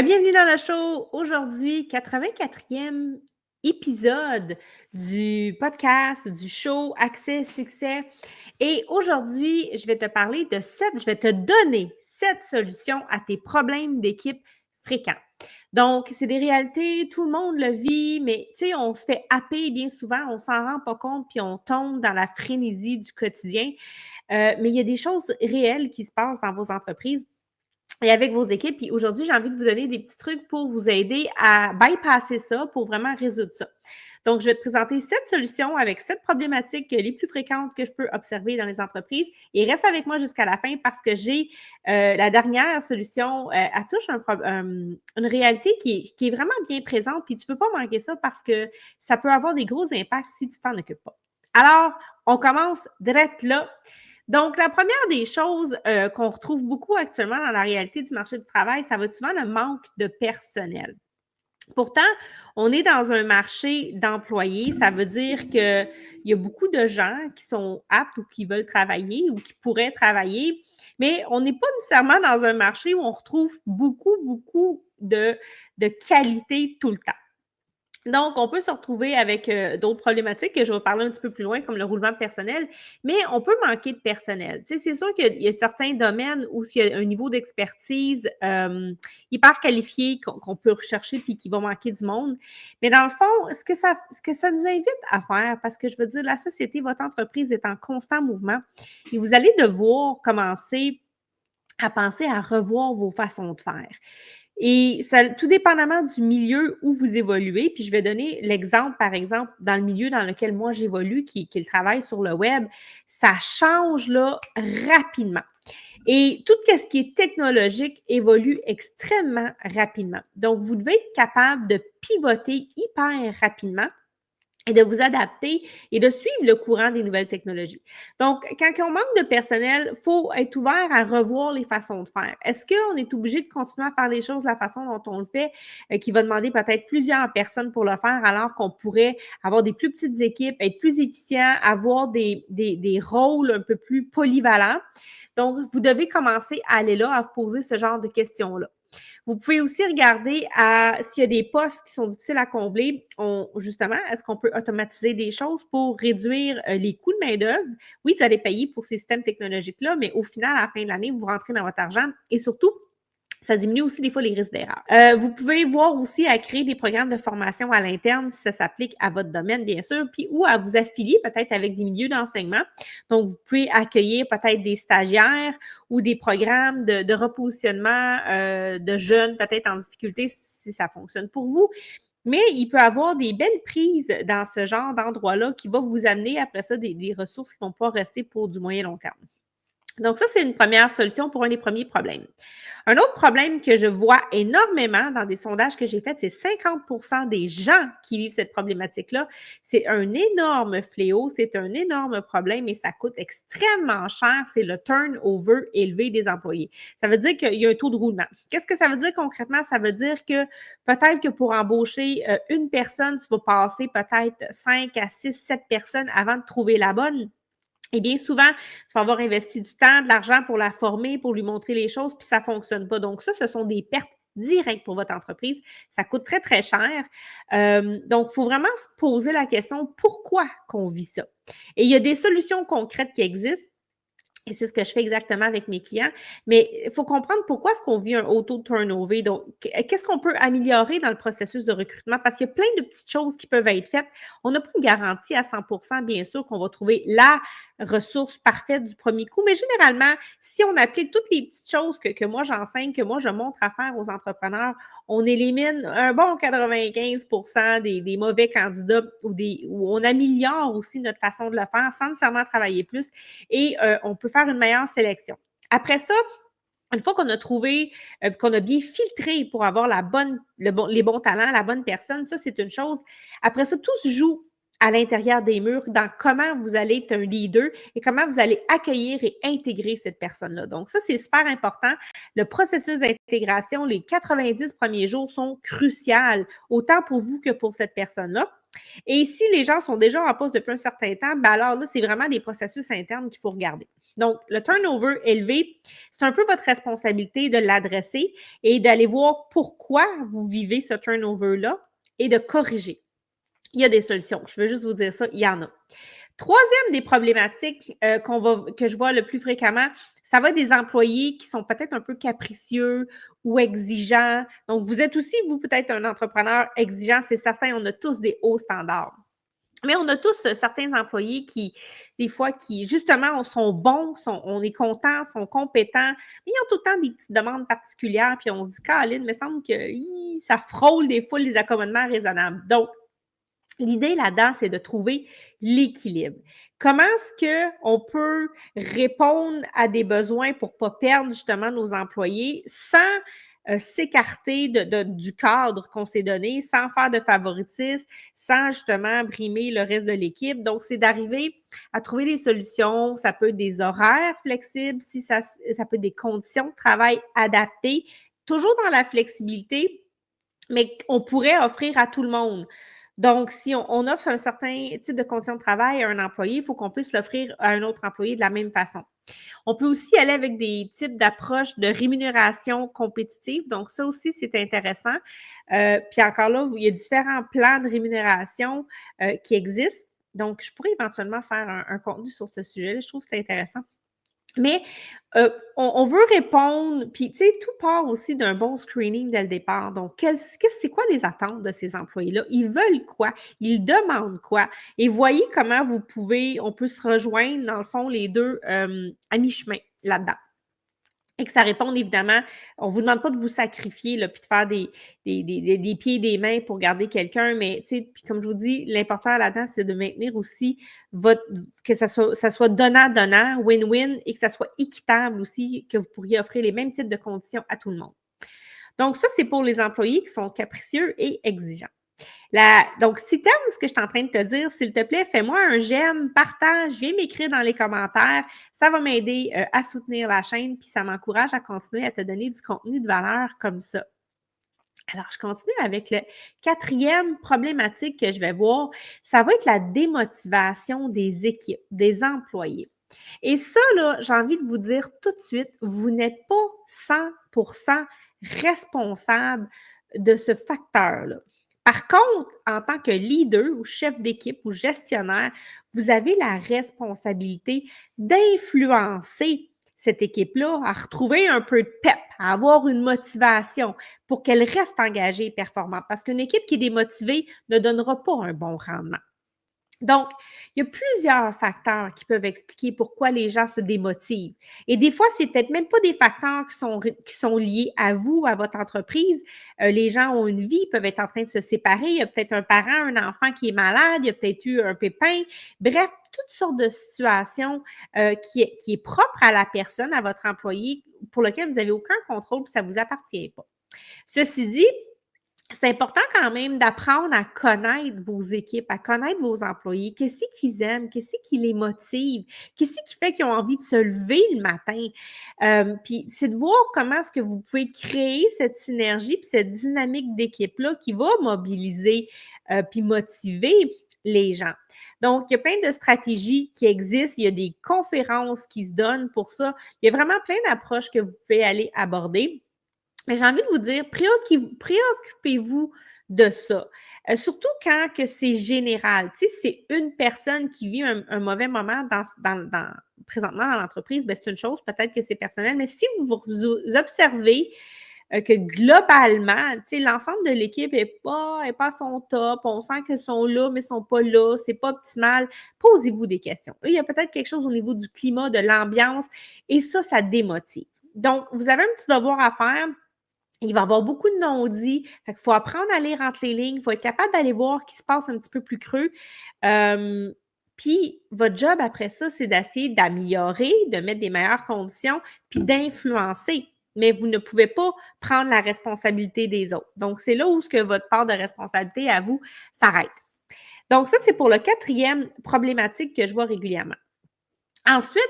Bienvenue dans le show. Aujourd'hui, 84e épisode du podcast, du show Accès Succès. Et aujourd'hui, je vais te donner 7 solutions à tes problèmes d'équipe fréquents. Donc, c'est des réalités, tout le monde le vit, mais tu sais, on se fait happer bien souvent, on s'en rend pas compte, puis on tombe dans la frénésie du quotidien. Mais il y a des choses réelles qui se passent dans vos entreprises et avec vos équipes. Puis aujourd'hui, j'ai envie de vous donner des petits trucs pour vous aider à bypasser ça, pour vraiment résoudre ça. Donc, je vais te présenter 7 solutions avec 7 problématiques les plus fréquentes que je peux observer dans les entreprises. Et reste avec moi jusqu'à la fin parce que j'ai la dernière solution. Elle touche une réalité qui est vraiment bien présente. Puis tu ne veux pas manquer ça parce que ça peut avoir des gros impacts si tu t'en occupes pas. Alors, on commence direct là. Donc, la première des choses qu'on retrouve beaucoup actuellement dans la réalité du marché du travail, ça va être souvent le manque de personnel. Pourtant, on est dans un marché d'employés. Ça veut dire qu'il y a beaucoup de gens qui sont aptes ou qui veulent travailler ou qui pourraient travailler, mais on n'est pas nécessairement dans un marché où on retrouve beaucoup de qualité tout le temps. Donc, on peut se retrouver avec d'autres problématiques que je vais parler un petit peu plus loin, comme le roulement de personnel, mais on peut manquer de personnel. Tu sais, c'est sûr qu'il y a certains domaines où il y a un niveau d'expertise hyper qualifié qu'on peut rechercher puis qui va manquer du monde. Mais dans le fond, ce que ça nous invite à faire, parce que je veux dire, la société, votre entreprise est en constant mouvement et vous allez devoir commencer à penser à revoir vos façons de faire. Et ça, tout dépendamment du milieu où vous évoluez, puis je vais donner l'exemple, par exemple, dans le milieu dans lequel moi j'évolue, qui est le travail sur le web, ça change là rapidement. Et tout ce qui est technologique évolue extrêmement rapidement. Donc, vous devez être capable de pivoter hyper rapidement et de vous adapter et de suivre le courant des nouvelles technologies. Donc, quand on manque de personnel, il faut être ouvert à revoir les façons de faire. Est-ce qu'on est obligé de continuer à faire les choses de la façon dont on le fait, qui va demander peut-être plusieurs personnes pour le faire, alors qu'on pourrait avoir des plus petites équipes, être plus efficient, avoir des rôles un peu plus polyvalents? Donc, vous devez commencer à aller là, à vous poser ce genre de questions-là. Vous pouvez aussi regarder s'il y a des postes qui sont difficiles à combler. Justement, est-ce qu'on peut automatiser des choses pour réduire les coûts de main-d'œuvre? Oui, vous allez payer pour ces systèmes technologiques-là, mais au final, à la fin de l'année, vous rentrez dans votre argent et surtout, ça diminue aussi des fois les risques d'erreur. Vous pouvez voir aussi à créer des programmes de formation à l'interne si ça s'applique à votre domaine, bien sûr, puis ou à vous affilier peut-être avec des milieux d'enseignement. Donc, vous pouvez accueillir peut-être des stagiaires ou des programmes de repositionnement de jeunes peut-être en difficulté si ça fonctionne pour vous. Mais il peut y avoir des belles prises dans ce genre d'endroit-là qui va vous amener après ça des ressources qui vont pouvoir rester pour du moyen long terme. Donc, ça, c'est une première solution pour un des premiers problèmes. Un autre problème que je vois énormément dans des sondages que j'ai faits, c'est 50% des gens qui vivent cette problématique-là. C'est un énorme fléau, c'est un énorme problème et ça coûte extrêmement cher. C'est le turnover élevé des employés. Ça veut dire qu'il y a un taux de roulement. Qu'est-ce que ça veut dire concrètement? Ça veut dire que peut-être que pour embaucher une personne, tu vas passer peut-être 5 à 6, 7 personnes avant de trouver la bonne. Et bien souvent, tu vas avoir investi du temps, de l'argent pour la former, pour lui montrer les choses, puis ça ne fonctionne pas. Donc ça, ce sont des pertes directes pour votre entreprise. Ça coûte très, très cher. Donc, il faut vraiment se poser la question, pourquoi qu'on vit ça? Et il y a des solutions concrètes qui existent. Et c'est ce que je fais exactement avec mes clients. Mais il faut comprendre pourquoi est-ce qu'on vit un haut taux de turnover. Donc, qu'est-ce qu'on peut améliorer dans le processus de recrutement? Parce qu'il y a plein de petites choses qui peuvent être faites. On n'a pas une garantie à 100%, bien sûr, qu'on va trouver la ressource parfaite du premier coup. Mais généralement, si on applique toutes les petites choses que moi j'enseigne, que moi je montre à faire aux entrepreneurs, on élimine un bon 95% des mauvais candidats où on améliore aussi notre façon de le faire sans nécessairement travailler plus et on peut faire une meilleure sélection. Après ça, une fois qu'on a trouvé, qu'on a bien filtré pour avoir les bons talents, la bonne personne, ça, c'est une chose. Après ça, tout se joue à l'intérieur des murs dans comment vous allez être un leader et comment vous allez accueillir et intégrer cette personne-là. Donc, ça, c'est super important. Le processus d'intégration, les 90 premiers jours sont cruciaux, autant pour vous que pour cette personne-là. Et si les gens sont déjà en poste depuis un certain temps, ben alors là, c'est vraiment des processus internes qu'il faut regarder. Donc, le turnover élevé, c'est un peu votre responsabilité de l'adresser et d'aller voir pourquoi vous vivez ce turnover-là et de corriger. Il y a des solutions. Je veux juste vous dire ça, il y en a. Troisième des problématiques que je vois le plus fréquemment, ça va être des employés qui sont peut-être un peu capricieux ou exigeants. Donc, vous êtes aussi, vous, peut-être un entrepreneur exigeant, c'est certain, on a tous des hauts standards. Mais on a tous certains employés qui, des fois, qui, justement, sont bons, on est contents, sont compétents, mais ils ont tout le temps des petites demandes particulières, puis on se dit, Caroline, il me semble que ça frôle des fois les accommodements raisonnables. Donc, l'idée là-dedans, c'est de trouver l'équilibre. Comment est-ce qu'on peut répondre à des besoins pour ne pas perdre justement nos employés sans s'écarter du cadre qu'on s'est donné, sans faire de favoritisme, sans justement brimer le reste de l'équipe. Donc, c'est d'arriver à trouver des solutions. Ça peut être des horaires flexibles, si ça peut être des conditions de travail adaptées, toujours dans la flexibilité, mais qu'on pourrait offrir à tout le monde. Donc, si on offre un certain type de conditions de travail à un employé, il faut qu'on puisse l'offrir à un autre employé de la même façon. On peut aussi aller avec des types d'approches de rémunération compétitive. Donc, ça aussi, c'est intéressant. Puis encore là, il y a différents plans de rémunération qui existent. Donc, je pourrais éventuellement faire un contenu sur ce sujet-là. Je trouve que c'est intéressant. Mais on veut répondre, puis tu sais, tout part aussi d'un bon screening dès le départ. Donc, c'est quoi les attentes de ces employés-là? Ils veulent quoi? Ils demandent quoi? Et voyez comment on peut se rejoindre, dans le fond, les deux à mi-chemin là-dedans. Et que ça réponde évidemment, on ne vous demande pas de vous sacrifier, là, puis de faire des pieds et des mains pour garder quelqu'un, mais tu sais, puis comme je vous dis, l'important là-dedans, c'est de maintenir aussi que ça soit donnant-donnant, win-win, et que ça soit équitable aussi, que vous pourriez offrir les mêmes types de conditions à tout le monde. Donc ça, c'est pour les employés qui sont capricieux et exigeants. Donc, si tu aimes ce que je suis en train de te dire, s'il te plaît, fais-moi un j'aime, partage, viens m'écrire dans les commentaires. Ça va m'aider à soutenir la chaîne, puis ça m'encourage à continuer à te donner du contenu de valeur comme ça. Alors, je continue avec le quatrième problématique que je vais voir. Ça va être la démotivation des équipes, des employés. Et ça, là, j'ai envie de vous dire tout de suite, vous n'êtes pas 100% responsable de ce facteur-là. Par contre, en tant que leader ou chef d'équipe ou gestionnaire, vous avez la responsabilité d'influencer cette équipe-là à retrouver un peu de pep, à avoir une motivation pour qu'elle reste engagée et performante. Parce qu'une équipe qui est démotivée ne donnera pas un bon rendement. Donc, il y a plusieurs facteurs qui peuvent expliquer pourquoi les gens se démotivent. Et des fois, c'est peut-être même pas des facteurs qui sont liés à vous, à votre entreprise. Les gens ont une vie, peuvent être en train de se séparer. Il y a peut-être un parent, un enfant qui est malade, il y a peut-être eu un pépin. Bref, toutes sortes de situations qui est propre à la personne, à votre employé, pour lequel vous n'avez aucun contrôle, puis ça ne vous appartient pas. Ceci dit, c'est important quand même d'apprendre à connaître vos équipes, à connaître vos employés. Qu'est-ce qu'ils aiment? Qu'est-ce qui les motive? Qu'est-ce qui fait qu'ils ont envie de se lever le matin? Puis c'est de voir comment est-ce que vous pouvez créer cette synergie puis cette dynamique d'équipe-là qui va mobiliser puis motiver les gens. Donc, il y a plein de stratégies qui existent. Il y a des conférences qui se donnent pour ça. Il y a vraiment plein d'approches que vous pouvez aller aborder. Mais j'ai envie de vous dire, préoccupez-vous de ça. Surtout quand que c'est général. Tu sais, c'est une personne qui vit un mauvais moment présentement dans l'entreprise, bien, c'est une chose, peut-être que c'est personnel, mais si vous observez que globalement, tu sais, l'ensemble de l'équipe n'est pas à son top, on sent qu'ils sont là, mais ils ne sont pas là, c'est pas optimal, posez-vous des questions. Là, il y a peut-être quelque chose au niveau du climat, de l'ambiance, et ça démotive. Donc, vous avez un petit devoir à faire. Il va y avoir beaucoup de non-dits. Fait qu'il faut apprendre à lire entre les lignes. Il faut être capable d'aller voir ce qui se passe un petit peu plus creux. Puis, votre job après ça, c'est d'essayer d'améliorer, de mettre des meilleures conditions, puis d'influencer. Mais vous ne pouvez pas prendre la responsabilité des autres. Donc, c'est là où ce que votre part de responsabilité à vous s'arrête. Donc, ça, c'est pour le quatrième problématique que je vois régulièrement. Ensuite,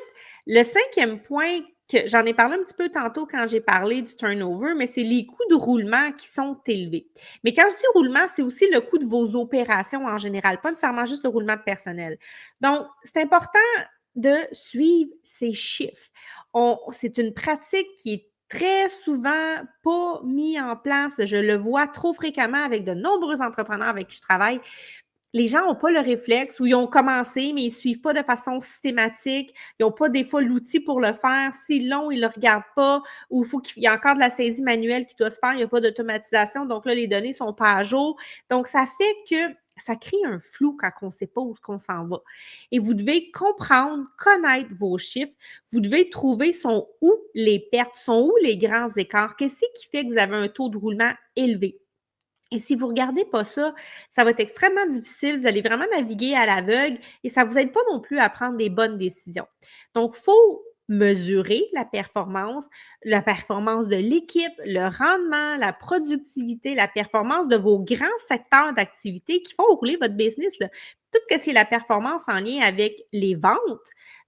le cinquième point que j'en ai parlé un petit peu tantôt quand j'ai parlé du turnover, mais c'est les coûts de roulement qui sont élevés. Mais quand je dis roulement, c'est aussi le coût de vos opérations en général, pas nécessairement juste le roulement de personnel. Donc, c'est important de suivre ces chiffres. C'est une pratique qui est très souvent pas mise en place. Je le vois trop fréquemment avec de nombreux entrepreneurs avec qui je travaille. Les gens n'ont pas le réflexe ou ils ont commencé, mais ils ne suivent pas de façon systématique. Ils n'ont pas des fois l'outil pour le faire. S'ils l'ont, ils ne le regardent pas ou il y a encore de la saisie manuelle qui doit se faire. Il n'y a pas d'automatisation. Donc là, les données ne sont pas à jour. Donc, ça fait que ça crée un flou quand on ne sait pas où on s'en va. Et vous devez comprendre, connaître vos chiffres. Vous devez trouver sont où les pertes, sont où les grands écarts. Qu'est-ce qui fait que vous avez un taux de roulement élevé? Et si vous ne regardez pas ça, ça va être extrêmement difficile. Vous allez vraiment naviguer à l'aveugle et ça ne vous aide pas non plus à prendre des bonnes décisions. Donc, il faut mesurer la performance de l'équipe, le rendement, la productivité, la performance de vos grands secteurs d'activité qui font rouler votre business, là. Tout ce qui est la performance en lien avec les ventes,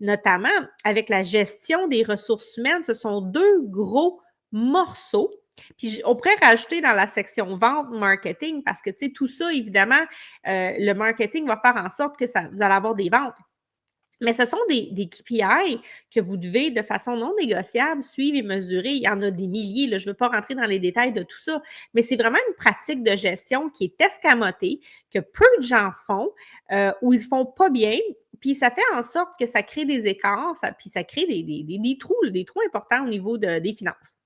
notamment avec la gestion des ressources humaines, ce sont deux gros morceaux. Puis on pourrait rajouter dans la section vente, marketing, parce que, tu sais, tout ça, évidemment, le marketing va faire en sorte que vous allez avoir des ventes. Mais ce sont des KPI que vous devez, de façon non négociable, suivre et mesurer. Il y en a des milliers, là, je ne veux pas rentrer dans les détails de tout ça, mais c'est vraiment une pratique de gestion qui est escamotée, que peu de gens font, ou ils ne font pas bien, puis ça fait en sorte que ça crée des écarts, puis ça crée des trous importants au niveau des finances.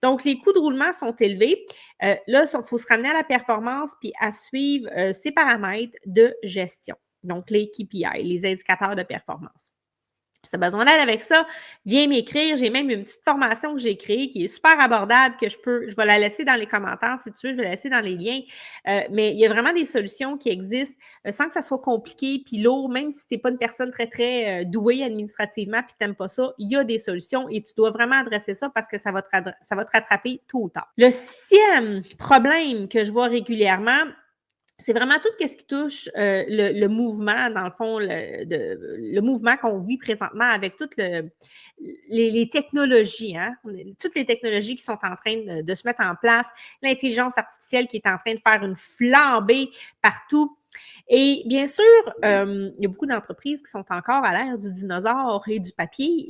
Donc, les coûts de roulement sont élevés. Là, il faut se ramener à la performance puis à suivre ces paramètres de gestion. Donc, les KPI, les indicateurs de performance. Si tu as besoin d'aide avec ça, viens m'écrire. J'ai même une petite formation que j'ai créée qui est super abordable, que je vais la laisser dans les commentaires si tu veux, je vais la laisser dans les liens. Mais il y a vraiment des solutions qui existent sans que ça soit compliqué puis lourd, même si tu n'es pas une personne très, très douée administrativement puis tu n'aimes pas ça, il y a des solutions et tu dois vraiment adresser ça parce que ça va te rattraper tôt ou tard. Le 6e problème que je vois régulièrement, c'est vraiment tout ce qui touche le mouvement, dans le fond, le mouvement qu'on vit présentement avec toutes les technologies, hein? Toutes les technologies qui sont en train de se mettre en place, l'intelligence artificielle qui est en train de faire une flambée partout. Et bien sûr, il y a beaucoup d'entreprises qui sont encore à l'ère du dinosaure et du papier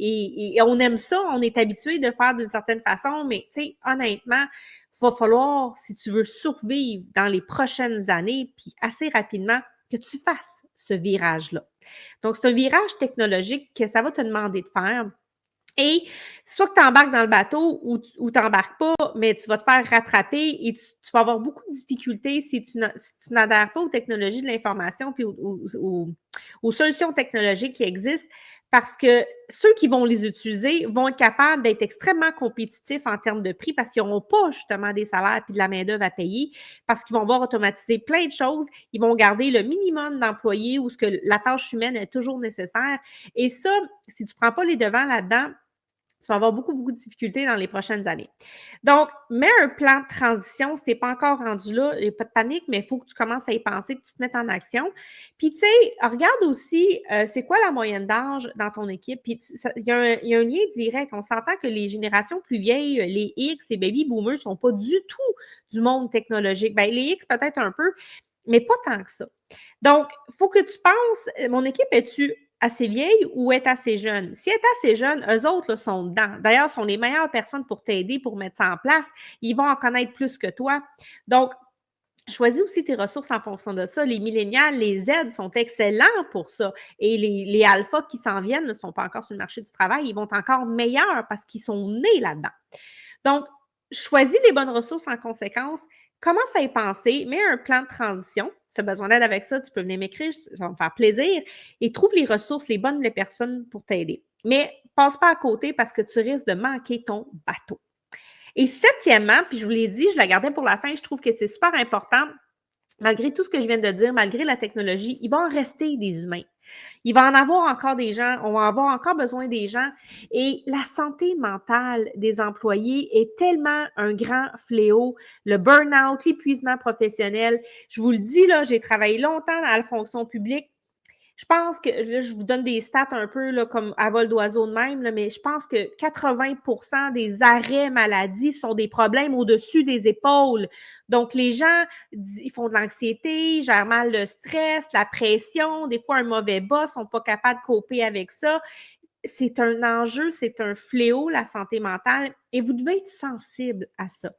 et on aime ça, on est habitué de faire d'une certaine façon, mais tu sais, honnêtement, il va falloir, si tu veux survivre dans les prochaines années, puis assez rapidement, que tu fasses ce virage-là. Donc, c'est un virage technologique que ça va te demander de faire. Et soit que tu embarques dans le bateau ou tu n'embarques pas, mais tu vas te faire rattraper et tu vas avoir beaucoup de difficultés si tu n'adhères pas aux technologies de l'information puis aux solutions technologiques qui existent parce que ceux qui vont les utiliser vont être capables d'être extrêmement compétitifs en termes de prix parce qu'ils n'auront pas justement des salaires puis de la main-d'œuvre à payer parce qu'ils vont voir automatiser plein de choses. Ils vont garder le minimum d'employés où ce que la tâche humaine est toujours nécessaire. Et ça, si tu ne prends pas les devants là-dedans, tu vas avoir beaucoup, beaucoup de difficultés dans les prochaines années. Donc, mets un plan de transition. Si tu n'es pas encore rendu là, il n'y a pas de panique, mais il faut que tu commences à y penser, que tu te mettes en action. Puis, tu sais, regarde aussi, c'est quoi la moyenne d'âge dans ton équipe. Puis, il y a un lien direct. On s'entend que les générations plus vieilles, les X, les baby boomers, ne sont pas du tout du monde technologique. Bien, les X, peut-être un peu, mais pas tant que ça. Donc, il faut que tu penses, mon équipe, es-tu assez vieille ou est assez jeune? Si elle est assez jeune, eux autres là, sont dedans. D'ailleurs, sont les meilleures personnes pour t'aider, pour mettre ça en place. Ils vont en connaître plus que toi. Donc, choisis aussi tes ressources en fonction de ça. Les millénials, les Z sont excellents pour ça. Et les alphas qui s'en viennent ne sont pas encore sur le marché du travail. Ils vont être encore meilleurs parce qu'ils sont nés là-dedans. Donc, choisis les bonnes ressources en conséquence. Commence à y penser. Mets un plan de transition. Si tu as besoin d'aide avec ça, tu peux venir m'écrire. Ça va me faire plaisir. Et trouve les ressources, les bonnes personnes pour t'aider. Mais passe pas à côté parce que tu risques de manquer ton bateau. Et 7e, puis je vous l'ai dit, je la gardais pour la fin, je trouve que c'est super important. Malgré tout ce que je viens de dire, malgré la technologie, il va en rester des humains. Il va en avoir encore des gens, on va avoir encore besoin des gens. Et la santé mentale des employés est tellement un grand fléau. Le burn-out, l'épuisement professionnel. Je vous le dis, là, j'ai travaillé longtemps dans la fonction publique. Je pense que là, je vous donne des stats un peu là, comme à vol d'oiseau de même, là, mais je pense que 80 des arrêts maladie sont des problèmes au-dessus des épaules. Donc, les gens, ils font de l'anxiété, gèrent mal le stress, la pression, des fois un mauvais bas, sont pas capables de coper avec ça. C'est un enjeu, c'est un fléau, la santé mentale, et vous devez être sensible à ça.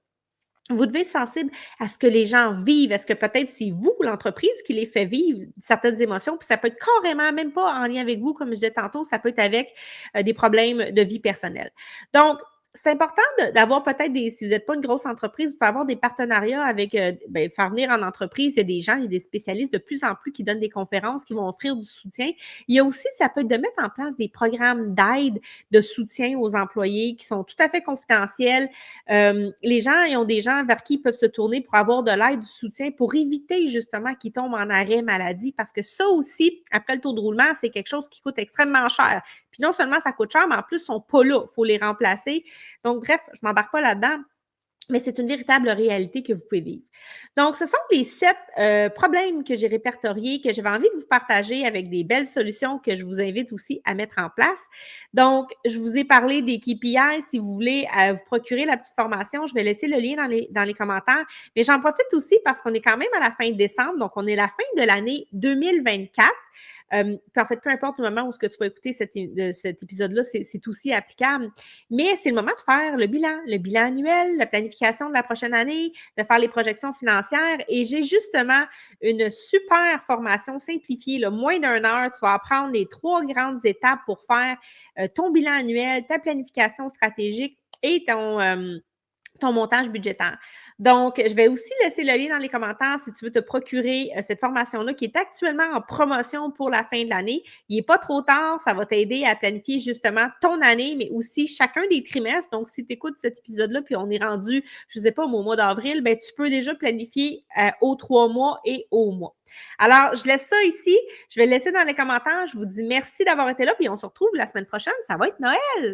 Vous devez être sensible à ce que les gens vivent. Est-ce que peut-être c'est vous, l'entreprise, qui les fait vivre certaines émotions? Puis ça peut être carrément, même pas en lien avec vous, comme je disais tantôt, ça peut être avec des problèmes de vie personnelle. Donc, c'est important d'avoir peut-être des, si vous n'êtes pas une grosse entreprise, vous pouvez avoir des partenariats avec, faire venir en entreprise, il y a des gens, il y a des spécialistes de plus en plus qui donnent des conférences, qui vont offrir du soutien. Il y a aussi, ça peut être de mettre en place des programmes d'aide, de soutien aux employés qui sont tout à fait confidentiels. Les gens, ils ont des gens vers qui ils peuvent se tourner pour avoir de l'aide, du soutien, pour éviter justement qu'ils tombent en arrêt maladie, parce que ça aussi, après le taux de roulement, c'est quelque chose qui coûte extrêmement cher. Puis non seulement ça coûte cher, mais en plus, ils sont pas là. Il faut les remplacer. Donc, bref, je ne m'embarque pas là-dedans. Mais c'est une véritable réalité que vous pouvez vivre. Donc, ce sont les 7 problèmes que j'ai répertoriés, que j'avais envie de vous partager avec des belles solutions que je vous invite aussi à mettre en place. Donc, je vous ai parlé des KPI. Si vous voulez vous procurer la petite formation, je vais laisser le lien dans les commentaires. Mais j'en profite aussi parce qu'on est quand même à la fin de décembre, donc on est à la fin de l'année 2024. Puis en fait, peu importe le moment où ce que tu vas écouter cet épisode-là, c'est aussi applicable. Mais c'est le moment de faire le bilan annuel, la planification de la prochaine année, de faire les projections financières. Et j'ai justement une super formation simplifiée, là, moins d'1 heure. Tu vas apprendre les 3 grandes étapes pour faire ton bilan annuel, ta planification stratégique et ton montage budgétaire. Donc, je vais aussi laisser le lien dans les commentaires si tu veux te procurer cette formation-là qui est actuellement en promotion pour la fin de l'année. Il n'est pas trop tard, ça va t'aider à planifier justement ton année, mais aussi chacun des trimestres. Donc, si tu écoutes cet épisode-là, puis on est rendu, je ne sais pas, au mois d'avril, ben, tu peux déjà planifier aux 3 mois et au mois. Alors, je laisse ça ici. Je vais le laisser dans les commentaires. Je vous dis merci d'avoir été là, puis on se retrouve la semaine prochaine. Ça va être Noël!